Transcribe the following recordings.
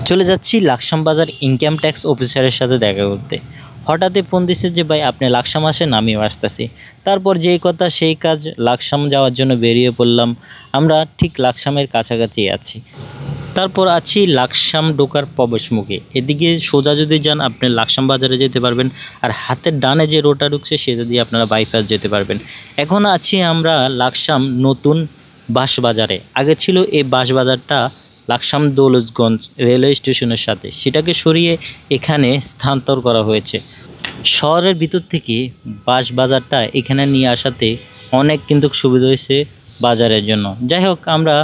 চলে যাচ্ছি লাকসাম বাজার ইনকাম ট্যাক্স অফিসারের সাথে দেখা করতে। হঠাৎই ফোন দিছে যে ভাই আপনি লাকসাম আসেন, আমিও আসতেছি। তারপর যেই কথা সেই কাজ, লাকসাম যাওয়ার জন্য বেরিয়ে পড়লাম। আমরা ঠিক লাকসামের কাছাকাছি আছি। তারপর আছি লাকসাম ঢোকার প্রবেশমুখে। এদিকে সোজা যদি যান আপনি লাকসাম বাজারে যেতে পারবেন, আর হাতের ডানে যে রোডটা ঢুকছে সেটা দিয়ে আপনারা বাইপাস যেতে পারবেন। এখন আছি আমরা লাকসাম নতুন বাঁশবাজারে। আগে ছিল এই বাঁশবাজারটা লাকসাম দৌলতগঞ্জ রেলওয়ে স্টেশনের সাথে, সেটাকে সরিয়ে এখানে স্থানান্তর করা হয়েছে। শহরের ভিতর থেকে বাঁশবাজারটা এখানে নিয়ে আসাতে অনেক কিন্তু সুবিধা হয়েছে বাজারের জন্য। যাই হোক, আমরা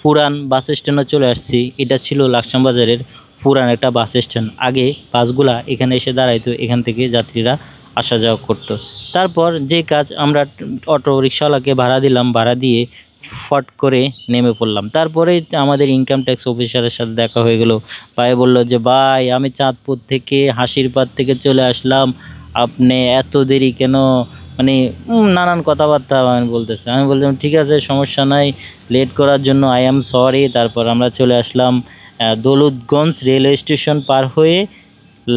পুরান বাস স্ট্যান্ডে চলে আসছি। এটা ছিল লাকসাম বাজারের পুরান একটা বাস স্ট্যান্ড। আগে বাসগুলা এখানে এসে দাঁড়াইতো, এখান থেকে যাত্রীরা আসা যাওয়া করতো। তারপর যে কাজ, আমরা অটো রিক্সাওয়ালাকে ভাড়া দিলাম, ভাড়া দিয়ে ফট করে নেমে পড়লাম। তারপরে আমাদের ইনকাম ট্যাক্স অফিসারের সাথে দেখা হয়ে গেল। ভাই বলল যে ভাই আমি চাঁদপুর থেকে হাসিরপাড় থেকে চলে আসলাম, আপনি এত দেরি কেন, মানে নানান কথাবার্তা আমি বলতেছে। আমি বললাম ঠিক আছে, সমস্যা নাই, লেট করার জন্য আই অ্যাম সরি। তারপর আমরা চলে আসলাম দৌলতগঞ্জ রেলওয়ে স্টেশন পার হয়ে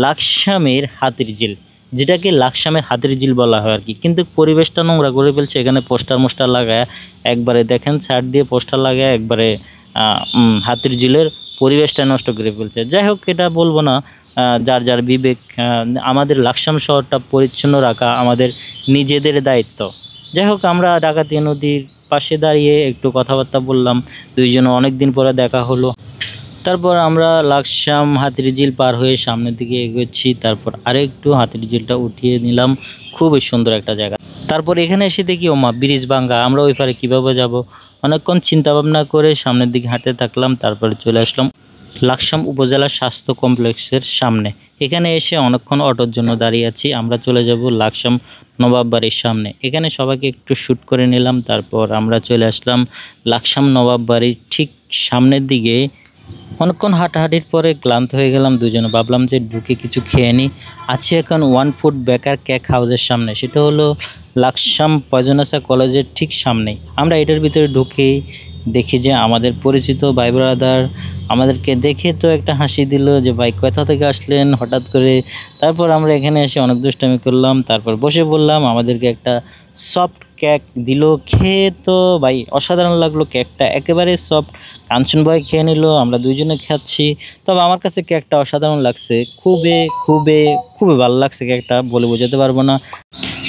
লাকসামের হাতিরঝিল, যেটাকে লাকসামের হাতিরঝিল বলা হয় আর কি। কিন্তু পরিবেশটা নোংরা করে ফেলছে। এখানে পোস্টার লাগায় একবারে, দেখেন সাইড দিয়ে পোস্টার লাগায় একবারে হাতিরঝিলের পরিবেশটা নষ্ট করে ফেলছে। যাই হোক, এটা বলবো না, যার যার বিবেক। আমাদের লাকসাম শহরটা পরিচ্ছন্ন রাখা আমাদের নিজেদের দায়িত্ব। যাই হোক, আমরা ডাকাতি নদীর পাশে দাঁড়িয়ে একটু কথাবার্তা বললাম, দুইজনে অনেক দিন পরে দেখা হলো। তারপর আমরা লাকসাম হাতিরঝিল পার হয়ে সামনের দিকে এগোচ্ছি। তারপর আরেকটু হাতিরঝিলটা উঠিয়ে নিলাম, খুবই সুন্দর একটা জায়গা। তারপর এখানে এসে দেখি ওমা ব্রিজ ভাঙ্গা, আমরা ওই পারে কীভাবে যাব, অনেকক্ষণ চিন্তা ভাবনা করে সামনের দিকে হাঁটতে থাকলাম। তারপরে চলে আসলাম লাকসাম উপজেলা স্বাস্থ্য কমপ্লেক্সের সামনে। এখানে এসে অনেকক্ষণ অটোর জন্য দাঁড়িয়ে আছি। আমরা চলে যাব লাকসাম নবাব বাড়ির সামনে। এখানে সবাইকে একটু শ্যুট করে নিলাম। তারপর আমরা চলে আসলাম লাকসাম নবাব বাড়ির ঠিক সামনের দিকে। অনেকক্ষণ হাঁটাহাঁটির পরে ক্লান্ত হয়ে গেলাম দুজনে, ভাবলাম যে ঢুকে কিছু খেয়ে নিই। আছি এখন ওয়ান ফুড বেকার কেক হাউসের সামনে, সেটা হলো লাকসাম পয়জনাসা কলেজের ঠিক সামনেই। আমরা এটার ভিতরে ঢুকেই দেখি যে আমাদের পরিচিত ভাই ব্রাদার আমাদেরকে দেখে তো একটা হাসি দিল যে ভাই কোথা থেকে আসলেন হঠাৎ করে। তারপর আমরা এখানে এসে অনেক দুষ্টামি করলাম, তারপর বসে বললাম। আমাদেরকে একটা সফট কেক দিল, খেয়ে তো ভাই অসাধারণ লাগলো। কেকটা একেবারে সফট। কাঞ্চন ভাই খেয়ে নিল, আমরা দুইজনে খাচ্ছি। তবে আমার কাছে কেকটা অসাধারণ লাগছে, খুবই খুবই খুবই ভালো লাগছে কেকটা, বলে বোঝাতে পারবো না।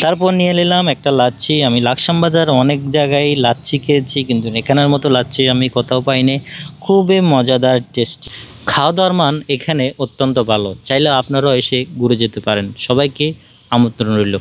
তারপর নিয়ে নিলাম একটা লাচ্ছি। আমি লাকসাম বাজার অনেক জায়গায় লাচ্ছি খেয়েছি, কিন্তু এখানের মতো লাচ্ছি আমি কোথাও পাইনি। খুবই মজাদার টেস্ট। খাওয়া দাওয়ার মান এখানে অত্যন্ত ভালো, চাইলে আপনারাও এসে ঘুরে যেতে পারেন। সবাইকে আমন্ত্রণ রইল।